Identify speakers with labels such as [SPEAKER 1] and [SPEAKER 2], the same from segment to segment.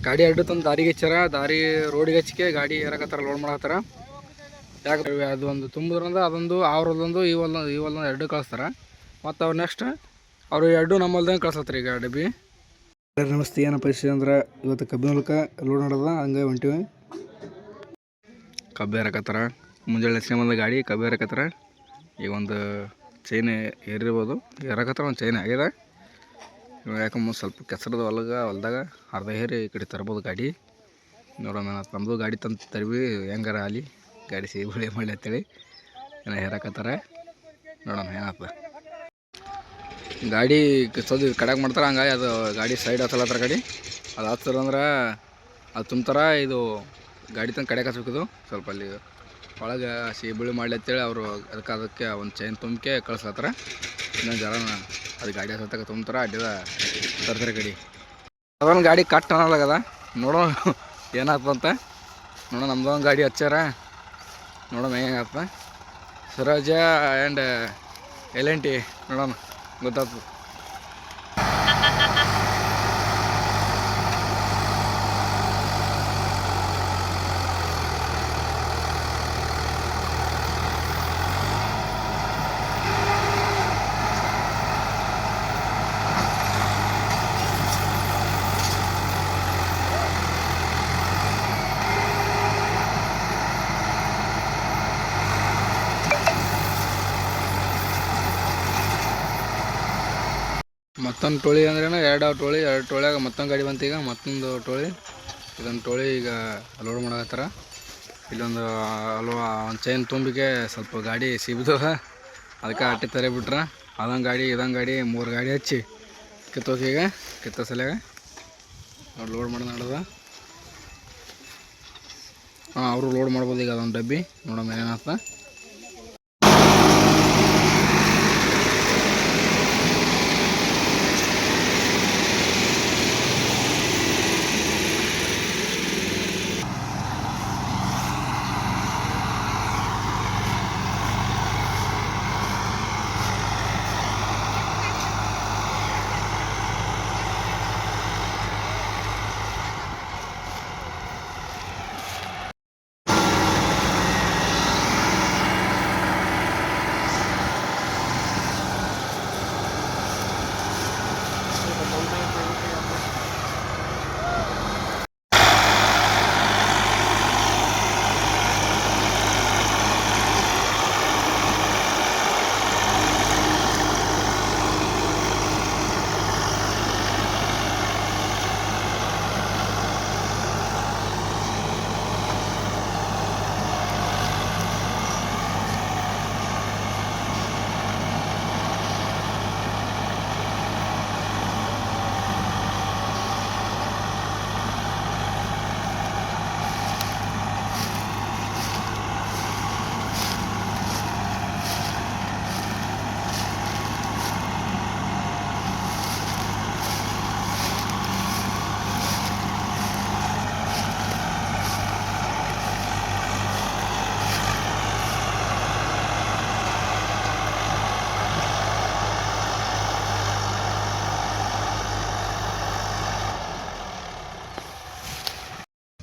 [SPEAKER 1] ಗಾಡಿ ಅಡ್ಡು ತಂದು ದಾರಿಗೆ ಹಚ್ಚಾರ. ದಾರಿ ರೋಡಿಗೆ ಹಚ್ಚಿಕೆ ಗಾಡಿ ಏರಕತ್ತಾರ, ಲೋಡ್ ಮಾಡತ್ತಾರ. ಯಾಕೆ ಅದು ಒಂದು ತುಂಬಿದ್ರಂದ್ರೆ ಅದೊಂದು ಅವ್ರದ್ದೊಂದು ಈ ಹೊಲ್ದೊಂದು ಎರಡು ಕಳಿಸ್ತಾರ. ಮತ್ತು ಅವ್ರು ನೆಕ್ಸ್ಟ್ ಅವರು ಎರಡು ನಮ್ಮಲ್ದಂಗೆ ಕಳ್ಸತ್ತಾರೆ ಈಗ ಡಬ್ಬಿ. ನಮಸ್ತೆ. ಏನಪ್ಪ ಪರಿಸ್ಥಿತಿ ಅಂದ್ರೆ ಇವತ್ತು ಕಬ್ಬಿನ ಹೊಲಕ್ಕೆ ಲೋಡ್ ಮಾಡೋದ, ಹಂಗೆ ಹೊಂಟಿವಿ. ಕಬ್ಬು ಏರಕತ್ತಾರ. ಮುಂಜಾನೆ ಬಂದ ಗಾಡಿ ಕಬ್ಬು ಏರಕತ್ತಾರ. ಈಗ ಒಂದು ಚೈನ್ ಏರಿರ್ಬೋದು, ಏರಕತ್ತಾರ. ಒಂದು ಚೈನ್ ಆಗಿದೆ. ಯಾಕಂದ್ರೆ ಸ್ವಲ್ಪ ಕೆಸರದ ಹೊಲದಾಗ ಅರ್ಧ ಏರಿ ಈ ಕಡೆ ತರ್ಬೋದು ಗಾಡಿ. ನೋಡೋಣ, ನಮ್ಮದು ಗಾಡಿ ತಂದು ತರ್ವಿ, ಹೆಂಗಾರ ಅಲ್ಲಿ ಗಾಡಿ ಸಿಗುಳಿ ಮಾಡಿ ಅಂತೇಳಿ ಏನೋ ಹೇರಕತ್ತಾರೆ. ನೋಡೋಣ ಏನಪ್ಪ. ಗಾಡಿ ಸ್ವಲ್ಪ ಕಡಾಕ್ ಮಾಡ್ತಾರೆ, ಹಂಗಾಗಿ ಅದು ಗಾಡಿ ಸೈಡ್ ಹತ್ತಲತ್ತಾರ. ಗಾಡಿ ಅದು ಹತ್ತಲ್ಲ ಅಂದ್ರೆ ಅದು ತುಂಬ್ತಾರ. ಇದು ಗಾಡಿ ತಂದು ಕಡೆಗೆ ಹಚ್ಬೇಕಿದು. ಸ್ವಲ್ಪ ಅಲ್ಲಿ ಒಳಗೆ ಸಿಗುಳಿ ಮಾಡಲಿ ಅಂತೇಳಿ ಅವರು ಅದಕ್ಕೆ ಒಂದು ಚೈನ್ ತುಂಬಿಕೆ ಕಳ್ಸ್ಲತ್ತಾರ. ಇನ್ನೊಂದು ಜನ ಅದು ಗಾಡಿ ಹತ್ತಕ್ಕೆ ತುಂಬ್ತಾರ, ಅಡ್ಡಿದ ತರ್ತಾರೆ ಗಾಡಿ. ಅದೊಂದು ಗಾಡಿ ಕಟ್ ಅನ್ನೋದಾಗದ. ನೋಡೋ ಏನಾಗ್ತಂತ. ನೋಡೋ ನಮ್ದೊಂದು ಗಾಡಿ ಹಚ್ಚಾರ, ನೋಡೋಣ ಹೆಂಗಾಗ್ತದೆ. ಸ್ವರಾಜ ಆ್ಯಂಡ್ L&T ನೋಡೋಣ, ಗೊತ್ತಾಗ್ತದೆ. ಮತ್ತೊಂದು ಟೋಳಿ ಅಂದ್ರೇನು, ಎರಡು ಟೋಳಿಯಾಗ ಮತ್ತೊಂದು ಗಾಡಿ ಬಂತು. ಈಗ ಮತ್ತೊಂದು ಟೋಳಿ, ಇದೊಂದು ಟೋಳಿ ಈಗ ಲೋಡ್ ಮಾಡಕತ್ತಾರ. ಇಲ್ಲೊಂದು ಒಂದು ಚೈನ್ ತುಂಬಿಗೆ ಸ್ವಲ್ಪ ಗಾಡಿ ಸಿಬಿದವ, ಅದಕ್ಕೆ ಅಟ್ಟಿ ತರೆ ಬಿಟ್ರೆ. ಅದೊಂದು ಗಾಡಿ ಇದೊಂದು ಗಾಡಿ 3 ಗಾಡಿ ಹಚ್ಚಿ ಕಿತ್ತೋಕೀಗ ಕಿತ್ತೋ ಸಲಿಯಾಗ ಲೋಡ್ ಮಾಡೋದು ನಡೆದ. ಅವರು ಲೋಡ್ ಮಾಡ್ಬೋದು ಈಗ ಅದೊಂದು ಡಬ್ಬಿ. ನೋಡೋಣ ಏನಾಗ್ತದೆ.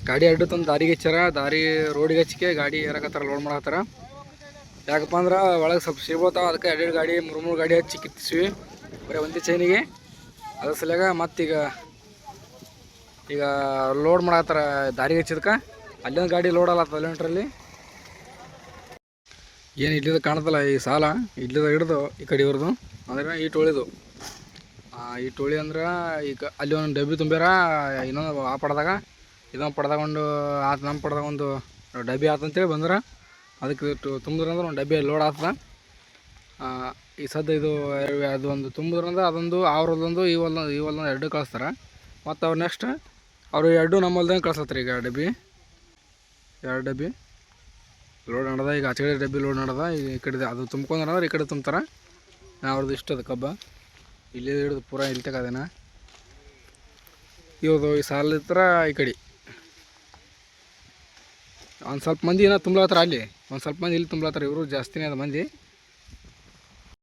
[SPEAKER 1] ಗಾಡಿ ಅಡ್ಡು ತಂದು ದಾರಿಗೆ ಹಚ್ಚಾರ. ದಾರಿ ರೋಡಿಗೆ ಹಚ್ಚಿಕೆ ಗಾಡಿ ಏರಕತ್ತಾರ, ಲೋಡ್ ಮಾಡತ್ತಾರ. ಯಾಕಪ್ಪ ಅಂದ್ರೆ ಒಳಗೆ ಸ್ವಲ್ಪ ಸಿಗ್ಬೋತಾವ, ಅದಕ್ಕೆ 2 ಗಾಡಿ 3 ಗಾಡಿ ಹಚ್ಚಿ ಕಿತ್ತಿಸ್ವಿ ಬರೀ ಒಂದೇ ಚೈನಿಗೆ. ಅದ್ರ ಸಲಿಯಾಗ ಮತ್ತೀಗ ಲೋಡ್ ಮಾಡತ್ತಾರ ದಾರಿಗೆ ಹಚ್ಚಿದಕ್ಕೆ. ಅಲ್ಲೊಂದು ಗಾಡಿ ಲೋಡ್ ಅಲ್ಲತ್ತ ಅಲ್ಲಿಂಟ್ರಲ್ಲಿ. ಏನು ಇಡ್ಲಿದ ಕಾಣ್ತಲ್ಲ ಈ ಸಾಲ, ಇಡ್ಲಿದ ಹಿಡ್ದು ಈ ಕಡೆ ಇವ್ರದ್ದು ಅಂದ್ರೆ ಈ ಟೋಳಿದು. ಈ ಟೋಳಿ ಅಂದ್ರೆ ಈಗ ಅಲ್ಲಿ ಒಂದು ಡಬ್ಬಿ ತುಂಬ್ಯಾರ. ಇನ್ನೊಂದು ಆ ಪಡ್ದಾಗ ಇದೊಂದು ಪಡ್ದಾಗೊಂಡು ನಮ್ಮ ಪಡ್ದಾಗ ಒಂದು ಡಬ್ಬಿ ಆತಂತೇಳಿ ಬಂದ್ರೆ ಅದಕ್ಕೆ ತುಂಬಿದ್ರಂದ್ರೆ ಒಂದು ಡಬ್ಬಿ ಲೋಡ್ ಆಗ್ತದೆ. ಈ ಸದ್ಯ ಇದು ಅದು ಒಂದು ತುಂಬಿದ್ರಂದ್ರೆ ಅದೊಂದು ಅವ್ರದ್ದೊಂದು ಈ ಹೊಲ್ದೊಂದು ಎರಡು ಕಳಿಸ್ತಾರೆ. ಮತ್ತು ಅವ್ರು ನೆಕ್ಸ್ಟ್ ಅವರು ಎರಡು ನಮ್ಮಲ್ದಂಗೆ ಕಳ್ಸತ್ತಾರೆ. ಈಗ ಡಬ್ಬಿ 2 ಡಬ್ಬಿ ಲೋಡ್ ನಡ್ದ. ಈಗ ಆಚೆ ಕಡೆ ಡಬ್ಬಿ ಲೋಡ್ ನಡ್ದ. ಈ ಕಡೆ ಅದು ತುಂಬ್ಕೊಂಡ್ರೆ ಈ ಕಡೆ ತುಂಬ್ತಾರೆ. ಅವ್ರದ್ದು ಇಷ್ಟ ಅದು ಕಬ್ಬ ಇಲ್ಲಿ ಹಿಡಿದು ಪೂರ ಇಲ್ಲಿ ತಗೋದೇನ ಇವ್ರದ್ದು ಈ ಸಾಲ ಇರ್ತಾರ. ಈ ಕಡೆ ಒಂದು ಸ್ವಲ್ಪ ಮಂದಿ ಏನೋ ತುಂಬಲತ್ತಾರ, ಅಲ್ಲಿ ಒಂದು ಸ್ವಲ್ಪ ಮಂದಿ ಇಲ್ಲಿ ತುಂಬಲತ್ತಾರ. ಇವರು ಜಾಸ್ತಿನೇ ಅದ ಮಂದಿ.